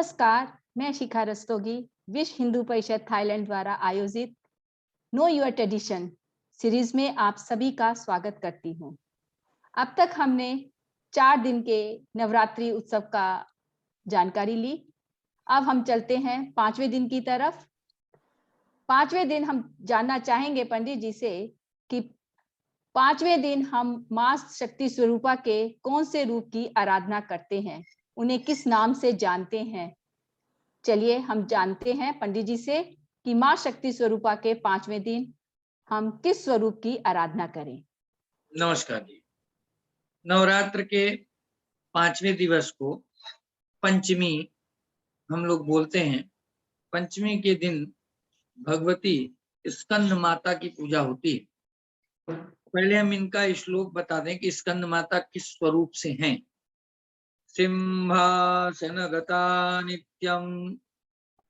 नमस्कार, मैं शिखा रस्तोगी विश्व हिंदू परिषद थाईलैंड द्वारा आयोजित नो योर ट्रेडिशन सीरीज में आप सभी का स्वागत करती हूँ। अब तक हमने 4 दिन के नवरात्रि उत्सव का जानकारी ली। अब हम चलते हैं 5वें दिन की तरफ। 5वें दिन हम जानना चाहेंगे पंडित जी से कि 5वें दिन हम मां शक्ति स्वरूपा के कौन से रूप की आराधना करते हैं, उन्हें किस नाम से जानते हैं। चलिए हम जानते हैं पंडित जी से कि मां शक्ति स्वरूपा के 5वें दिन हम किस स्वरूप की आराधना करें। नमस्कार जी। नवरात्र के 5वें दिवस को पंचमी हम लोग बोलते हैं। पंचमी के दिन भगवती स्कंद माता की पूजा होती है। पहले हम इनका श्लोक बता दें कि स्कंद माता किस स्वरूप से हैं। सिंहासनगता नित्यं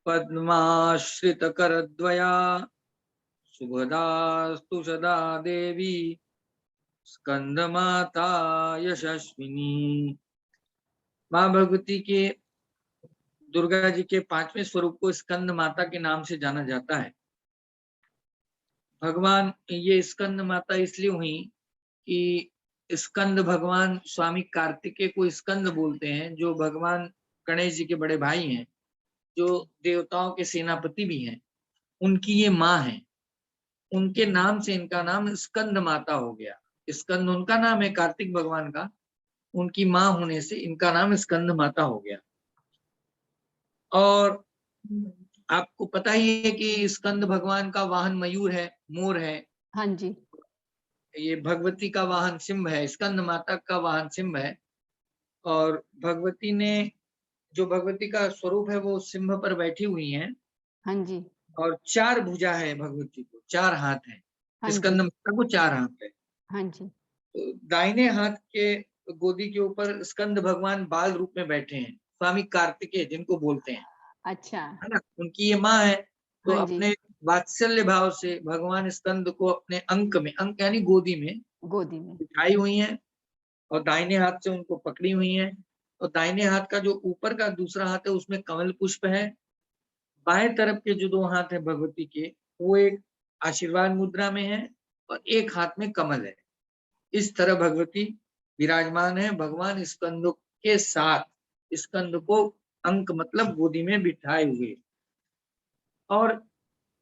पद्माश्रित करद्वया शुभदास्तु सदा देवी स्कंद माता यशस्विनी। माँ भगवती के दुर्गा जी के 5वें स्वरूप को स्कंद माता के नाम से जाना जाता है। भगवान ये स्कंद माता इसलिए हुई कि स्कंद भगवान स्वामी कार्तिकेय को स्कंद बोलते हैं, जो भगवान गणेश जी के बड़े भाई हैं, जो देवताओं के सेनापति भी हैं। उनकी ये माँ है, उनके नाम से इनका नाम स्कंद माता हो गया। स्कंद उनका नाम है कार्तिक भगवान का, उनकी माँ होने से इनका नाम स्कंद माता हो गया। और आपको पता ही है कि स्कंद भगवान का वाहन मयूर है, मोर है। हाँ जी। ये भगवती का वाहन सिंह है, स्कंद माता का वाहन सिंह है। और भगवती ने जो भगवती का स्वरूप है वो सिंह पर बैठी हुई हैं। हाँ जी। और 4 भुजा है भगवती को, 4 हाथ हैं। हाँ स्कंद जी। माता को 4 हाथ है। हाँ जी। तो दाहिने हाथ के गोदी के ऊपर स्कंद भगवान बाल रूप में बैठे हैं, स्वामी कार्तिकेय जिनको बोलते हैं, अच्छा। है ना। उनकी ये माँ है। तो हाँ जी। अपने वात्सल्य भाव से भगवान स्कंद को अपने अंक में, अंक यानी गोदी में गोदी में बिठाई हुई हैं और दाहिने हाथ से उनको पकड़ी हुई हैं। और दाहिने हाथ का जो ऊपर का दूसरा हाथ है उसमें कमल पुष्प है। बाएं तरफ के जो 2 हाथ है भगवती के, वो एक आशीर्वाद मुद्रा में है और एक हाथ में कमल है। इस तरह भगवती विराजमान है, भगवान स्कंद के साथ, स्कंद को अंक मतलब गोदी में बिठाए हुए। और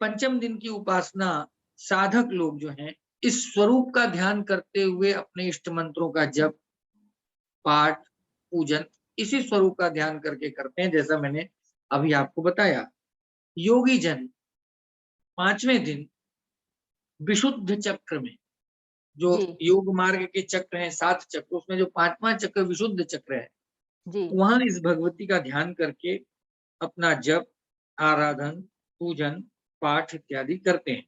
पंचम दिन की उपासना साधक लोग जो हैं, इस स्वरूप का ध्यान करते हुए अपने इष्ट मंत्रों का जप, पाठ, पूजन इसी स्वरूप का ध्यान करके करते हैं, जैसा मैंने अभी आपको बताया। योगी जन 5वें दिन विशुद्ध चक्र में, जो जी। योग मार्ग के चक्र हैं 7 चक्र, उसमें जो 5वां चक्र विशुद्ध चक्र है, जी। वहां इस भगवती का ध्यान करके अपना जप, आराधन, पूजन, पाठ इत्यादि करते हैं।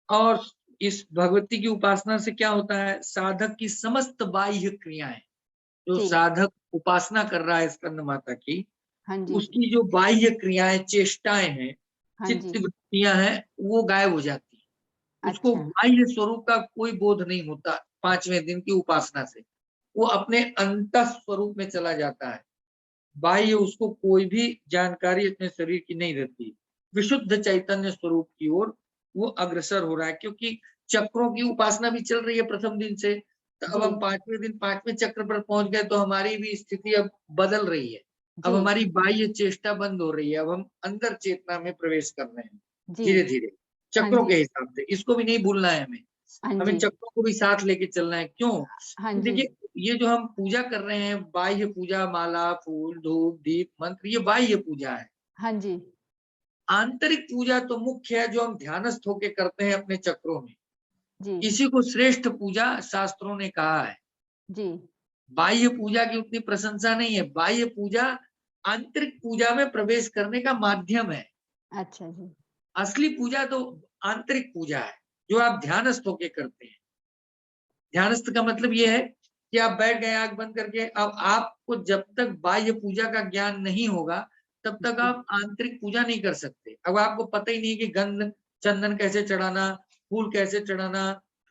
और इस भगवती की उपासना से क्या होता है, साधक की समस्त बाह्य क्रियाएं, जो जी। साधक उपासना कर रहा है स्कंद माता की, हाँ जी। उसकी जो बाह्य क्रियाएं, चेष्टाएं हैं, हाँ चित्त जी। वृत्तियां हैं, वो गायब हो जाती है। उसको अच्छा। बाह्य स्वरूप का कोई बोध नहीं होता। 5वें दिन की उपासना से वो अपने अंत स्वरूप में चला जाता है। बाह्य उसको कोई भी जानकारी अपने शरीर की नहीं रहती। विशुद्ध चैतन्य स्वरूप की ओर वो अग्रसर हो रहा है, क्योंकि चक्रों की उपासना भी चल रही है प्रथम दिन से। तो अब जी। हम 5वें दिन 5वें चक्र पर पहुंच गए, तो हमारी भी स्थिति अब बदल रही है। अब जी। हमारी बाह्य चेष्टा बंद हो रही है, अब हम अंदर चेतना में प्रवेश कर रहे हैं जी। धीरे धीरे, हाँ चक्रों जी। के हिसाब से। इसको भी नहीं भूलना है हमें, हाँ हमें जी। चक्रों को भी साथ लेके चलना है। क्यों? हाँ जी। देखिए, ये जो हम पूजा कर रहे हैं, बाह्य पूजा, माला, फूल, धूप, दीप, मंत्र, ये बाह्य पूजा है। हाँ जी। आंतरिक पूजा तो मुख्य है, जो हम ध्यानस्थ होके करते हैं अपने चक्रों में। जी। इसी को श्रेष्ठ पूजा शास्त्रों ने कहा है। जी। बाह्य पूजा की उतनी प्रशंसा नहीं है। बाह्य पूजा आंतरिक पूजा में प्रवेश करने का माध्यम है। अच्छा जी। असली पूजा तो आंतरिक पूजा है, जो आप ध्यानस्थ होके करते हैं। ध्यानस्थ का मतलब ये है कि आप बैठ गए आंख बंद करके। अब आपको जब तक बाह्य पूजा का ज्ञान नहीं होगा, तब तक जी। आप आंतरिक पूजा नहीं कर सकते। अब आपको पता ही नहीं कि गंध चंदन कैसे चढ़ाना, फूल कैसे चढ़ाना,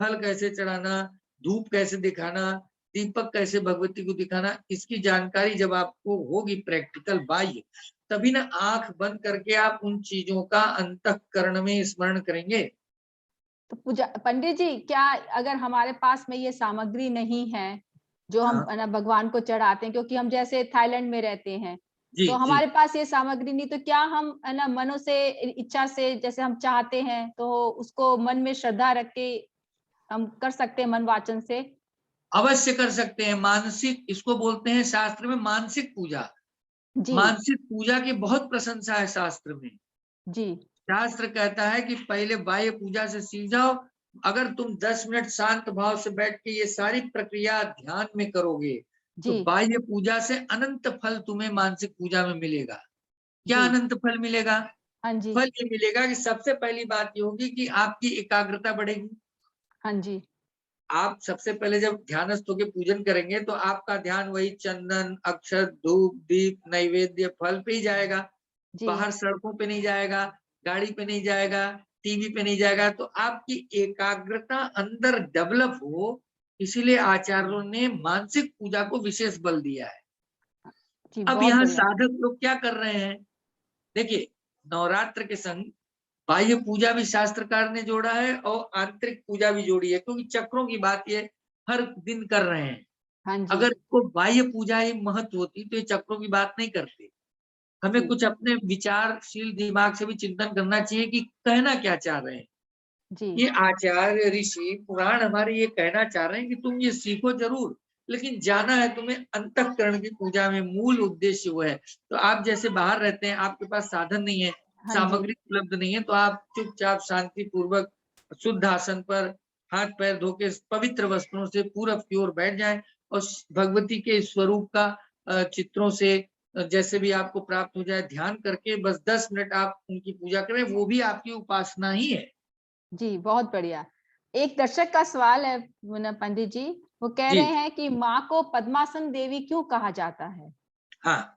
फल कैसे चढ़ाना, धूप कैसे दिखाना, दीपक कैसे भगवती को दिखाना, इसकी जानकारी जब आपको होगी प्रैक्टिकल बाह्य, तभी ना आंख बंद करके आप उन चीजों का अंतःकरण में स्मरण करेंगे। तो पूजा पंडित जी, क्या अगर हमारे पास में ये सामग्री नहीं है जो हम हाँ, है ना भगवान को चढ़ाते हैं, क्योंकि हम जैसे थाईलैंड में रहते हैं, जी तो जी। हमारे पास ये सामग्री नहीं, तो क्या हम है ना मनो से इच्छा से जैसे हम चाहते हैं तो उसको मन में श्रद्धा रख के हम कर सकते हैं मन वाचन से? अवश्य कर सकते हैं। मानसिक, इसको बोलते हैं शास्त्र में मानसिक पूजा। जी मानसिक पूजा की बहुत प्रशंसा है शास्त्र में। जी शास्त्र कहता है कि पहले बाह्य पूजा से सीख जाओ। अगर तुम 10 मिनट शांत भाव से बैठ के ये सारी प्रक्रिया ध्यान में करोगे, तो जी बाह्य पूजा से अनंत फल तुम्हें मानसिक पूजा में मिलेगा। क्या जी। अनंत फल मिलेगा? हाँ जी। फल ये मिलेगा कि सबसे पहली बात ये होगी कि आपकी एकाग्रता बढ़ेगी। हाँ जी। आप सबसे पहले जब ध्यानस्थ होके पूजन करेंगे, तो आपका ध्यान वही चंदन, अक्षत, धूप, दीप, नैवेद्य, फल पे ही जाएगा। जी बाहर सड़कों पे नहीं जाएगा, गाड़ी पे नहीं जाएगा, टीवी पे नहीं जाएगा। तो आपकी एकाग्रता अंदर डेवलप हो, इसीलिए आचार्यों ने मानसिक पूजा को विशेष बल दिया है। जी, अब बहुत यहाँ बढ़िया। साधक लोग क्या कर रहे हैं? देखिए, नवरात्र के संग बाह्य पूजा भी शास्त्रकार ने जोड़ा है और आंतरिक पूजा भी जोड़ी है, क्योंकि चक्रों की बात ये हर दिन कर रहे हैं। हाँ जी। अगर इसको बाह्य पूजा ही महत्व होती, तो ये चक्रों की बात नहीं करते। हमें जी कुछ अपने विचारशील दिमाग से भी चिंतन करना चाहिए कि कहना क्या चाह रहे हैं। जी ये आचार्य, ऋषि, पुराण हमारे ये कहना चाह रहे हैं कि तुम ये सीखो जरूर, लेकिन जाना है तुम्हें अंतःकरण की पूजा में। मूल उद्देश्य वो है। तो आप जैसे बाहर रहते हैं, आपके पास साधन नहीं है, हाँ जी। सामग्री उपलब्ध नहीं है, तो आप चुपचाप शांति पूर्वक शुद्ध आसन पर हाथ पैर धो के पवित्र वस्त्रों से पूरब की ओर बैठ जाएं और भगवती के स्वरूप का चित्रों से जैसे भी आपको प्राप्त हो जाए ध्यान करके बस 10 मिनट आप उनकी पूजा करें, वो भी आपकी उपासना ही है। जी, बहुत बढ़िया। एक दर्शक का सवाल है पंडित जी, वो कह जी रहे हैं कि माँ को पद्मासन देवी क्यों कहा जाता है? हाँ,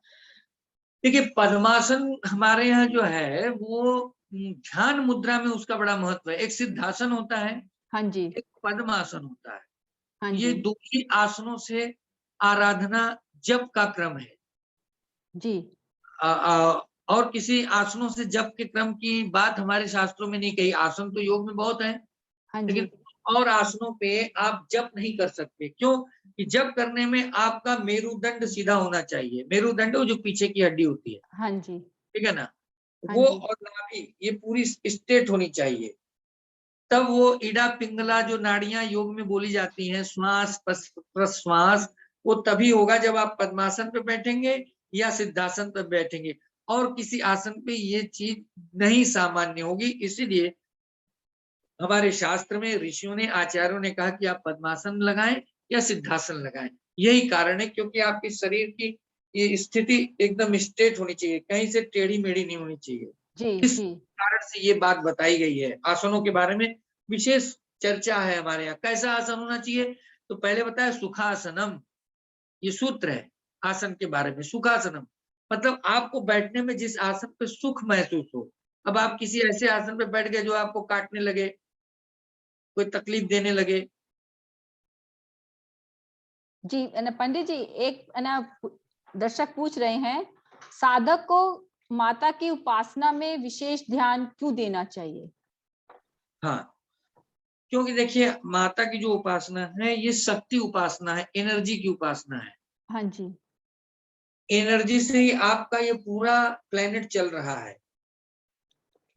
देखिए पद्मासन हमारे यहाँ जो है वो ध्यान मुद्रा में उसका बड़ा महत्व है। एक सिद्धासन होता है, हाँ जी। एक पद्मासन होता है। हाँ ये जी। दो ही आसनों से आराधना जप का क्रम है। जी। और किसी आसनों से जप के क्रम की बात हमारे शास्त्रों में नहीं कही। आसन तो योग में बहुत है, हाँ जी। लेकिन और आसनों पे आप जप नहीं कर सकते। क्यों? कि जप करने में आपका मेरुदंड सीधा होना चाहिए। मेरुदंड वो जो पीछे की हड्डी होती है, हाँ जी। ठीक है ना? हाँ वो जी। और नाभि ये पूरी स्ट्रेट होनी चाहिए। तब वो इडा पिंगला जो नाड़ियां योग में बोली जाती हैं, श्वास प्रश्वास, वो तभी होगा जब आप पद्मासन पे बैठेंगे या सिद्धासन पे बैठेंगे। और किसी आसन पे ये चीज नहीं सामान्य होगी। इसीलिए हमारे शास्त्र में ऋषियों ने, आचार्यों ने कहा कि आप पद्मासन लगाएं या सिद्धासन लगाएं। यही कारण है, क्योंकि आपके शरीर की ये स्थिति एकदम स्ट्रेट होनी चाहिए, कहीं से टेढ़ी मेढ़ी नहीं होनी चाहिए। जी। इस जी। कारण से ये बात बताई गई है। आसनों के बारे में विशेष चर्चा है हमारे यहाँ। कैसा आसन होना चाहिए? तो पहले बताया सुखासनम, ये सूत्र है आसन के बारे में। सुखासनम मतलब आपको बैठने में जिस आसन पे सुख महसूस हो। अब आप किसी ऐसे आसन पे बैठ गए जो आपको काटने लगे, कोई तकलीफ देने लगे। जी, पंडित जी, एक दर्शक पूछ रहे हैं, साधक को माता की उपासना में विशेष ध्यान क्यों देना चाहिए? हाँ, क्योंकि देखिए माता की जो उपासना है ये शक्ति उपासना है, एनर्जी की उपासना है। हाँ जी। एनर्जी से ही आपका ये पूरा प्लेनेट चल रहा है।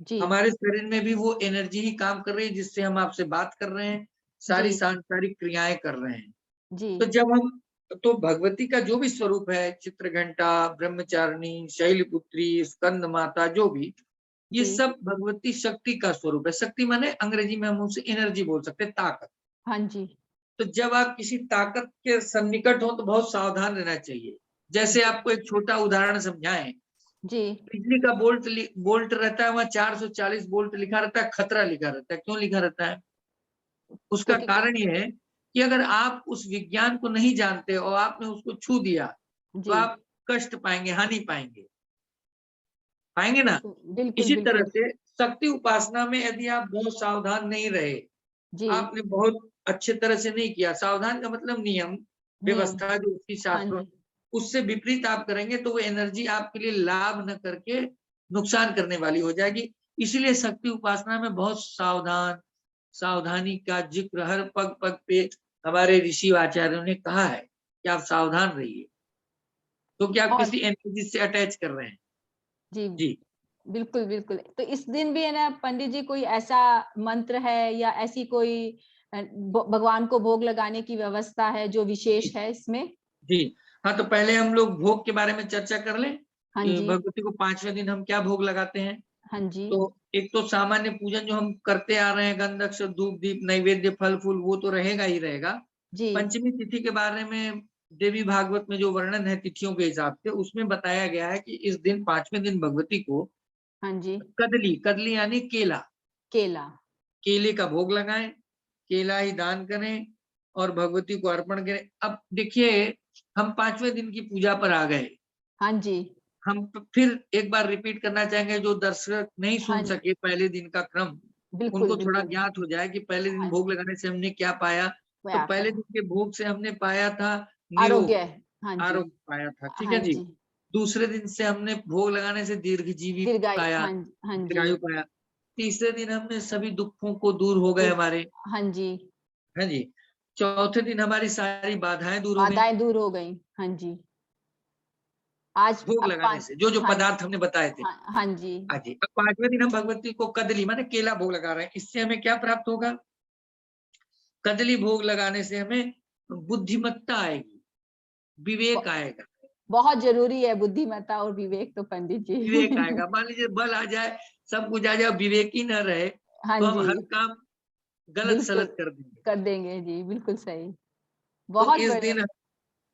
जी। हमारे शरीर में भी वो एनर्जी ही काम कर रही है जिससे हम आपसे बात कर रहे हैं, जी। सारी सांसारिक क्रियाएं कर रहे हैं। जी। तो जब हम तो भगवती का जो भी स्वरूप है, चित्रघंटा, ब्रह्मचारिणी, शैलपुत्री, स्कंद माता, जो भी, ये जी। सब भगवती शक्ति का स्वरूप है। शक्ति माने अंग्रेजी में हम उसे एनर्जी बोल सकते हैं, ताकत। हाँ जी। तो जब आप किसी ताकत के सन्निकट हो तो बहुत सावधान रहना चाहिए। जैसे आपको एक छोटा उदाहरण समझाएं, जी। बिजली का बोल्ट रहता है, वहां 440 वोल्ट लिखा रहता है, खतरा लिखा रहता है। क्यों लिखा रहता है? उसका क्योंकि कारण ये है कि अगर आप उस विज्ञान को नहीं जानते और आपने उसको छू दिया, तो जी, आप कष्ट पाएंगे, हानि पाएंगे, पाएंगे ना? बिल्कुल, बिल्कुल, इसी तरह बिल्कुल। से शक्ति उपासना में यदि आप बहुत सावधान नहीं रहे, जी। आपने बहुत अच्छे तरह से नहीं किया। सावधान का मतलब नियम व्यवस्था जो उसकी हाँ शास्त्रों जी, उससे विपरीत आप करेंगे तो वो एनर्जी आपके लिए लाभ न करके नुकसान करने वाली हो जाएगी। इसीलिए शक्ति उपासना में बहुत सावधानी का जिक्र हर पग-पग पे हमारे ऋषि आचार्यों ने कहा है कि आप सावधान रहिए, क्योंकि आप और किसी एनर्जी से अटैच कर रहे हैं। जी, जी, बिल्कुल, बिल्कुल। तो इस दिन भी है ना पंडित जी कोई ऐसा मंत्र है या ऐसी कोई भगवान को भोग लगाने की व्यवस्था है जो जी, विशेष है इसमें? जी। हाँ, तो पहले हम लोग भोग के बारे में चर्चा कर लें हाँ कि जी, भगवती को 5वें दिन हम क्या भोग लगाते हैं। हाँ जी, तो एक तो सामान्य पूजन जो हम करते आ रहे हैं, गंध, अक्षत, धूप, दीप, नैवेद्य, फल-फूल वो तो रहेगा ही रहेगा। जी, पंचमी तिथि के बारे में देवी भागवत में जो वर्णन है तिथियों के हिसाब से, उसमें बताया गया है कि इस दिन 5वें दिन भगवती को हाँ जी, कदली, कदली यानी केला, केला। केले का भोग लगाएँ, केला ही दान करें और भगवती को अर्पण करें। अब देखिए, हम 5वें दिन की पूजा पर आ गए। हाँ जी, हम फिर एक बार रिपीट करना चाहेंगे जो दर्शक नहीं हाँ सुन जी, सके पहले दिन का क्रम, बिल्कुल, उनको थोड़ा बिल्कुल। ज्ञात हो जाए कि पहले दिन हाँ, भोग लगाने से हमने क्या पाया। तो व्याप पहले है। दिन के भोग से हमने पाया था आरोग्य, निरोग, हाँ जी, आरोग्य पाया था, ठीक हाँ है जी। जी, दूसरे दिन से हमने भोग लगाने से दीर्घजीवी दीर्घायु, पाया, हाँ, हाँ जी, दीर्घायु पाया। तीसरे दिन हमने सभी दुखों को दूर हो गए दुःख, हमारे, हाँ जी, हाँ जी। चौथे दिन हमारी सारी बाधाएँ दूर हो गई, बाधाएँ दूर हो गई। हाँ जी, आज भोग अब लगाने 5, से, जो-जो हाँ, पदार्थ हमने बताए थे। हाँ, हाँ जी, हाँ जी, अब 5वें दिन हम भगवती को कदली माने केला भोग लगा रहे हैं, इससे हमें क्या प्राप्त होगा? कदली भोग लगाने से हमें बुद्धिमत्ता आएगी, ब विवेक आएगा, बहुत ज़रूरी है बुद्धिमत्ता और विवेक तो पंडित विवेक जी। आएगा। मान लीजिए बल आ जाए, सब कुछ आ जाए और विवेक ही ना रहे, हाँ तो हम जी, हर काम बिल्कुल, गलत-सलत कर देंगे। कर देंगे जी, बिल्कुल सही। तो बहुत इस बढ़िया। दिन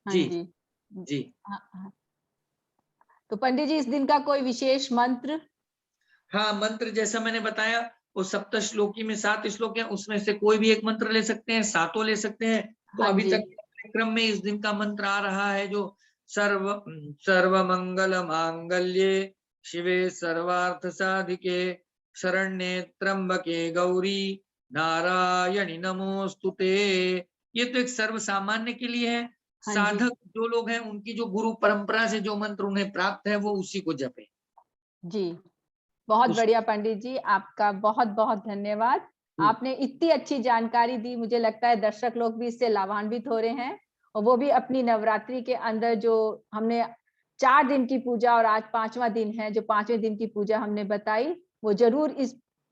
हाँ जी, जी। जी। हाँ, हाँ। तो पंडित जी इस दिन का कोई विशेष मंत्र? हाँ, मंत्र जैसा मैंने बताया, वो सप्तश्लोकी में 7 श्लोक हैं, उसमें से कोई भी एक मंत्र ले सकते हैं, सातों ले सकते हैं। तो हाँ अभी जी, तक के क्रम में इस दिन का मंत्र आ रहा है जो सर्वमंगल मांगल्ये शिवे सर्वार्थ साधिके शरण्ये त्र्यंबके गौरी नारायणी नमोस्तुते। ये तो एक सर्व सामान्य के लिए है। हाँ जी, साधक जो लोग हैं उनकी जो गुरु परंपरा से जो मंत्र उन्हें प्राप्त है वो उसी को जपें। जी। बहुत उस बढ़िया पंडित जी, आपका बहुत-बहुत धन्यवाद। जी, आपने इतनी अच्छी जानकारी दी, मुझे लगता है दर्शक लोग भी इससे लाभान्वित हो रहे हैं और वो भी अपनी नवरात्रि के अंदर जो हमने 4 दिन की पूजा और आज 5वाँ दिन है, जो 5वें दिन की पूजा हमने बताई, वो ज़रूर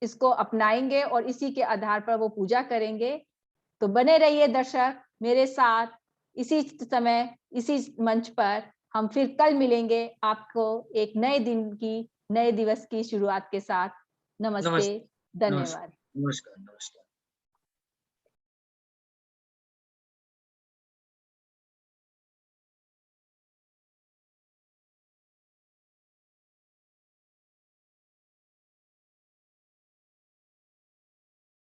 इसको अपनाएँगे और इसी के आधार पर वो पूजा करेंगे। तो बने रहिए दर्शक मेरे साथ इसी समय, इसी मंच पर। हम फिर कल मिलेंगे आपको एक नए दिन की, नए दिवस की शुरुआत के साथ। नमस्ते, नमस्ते, धन्यवाद। नमस्कार, नमस्कार, नमस्कार।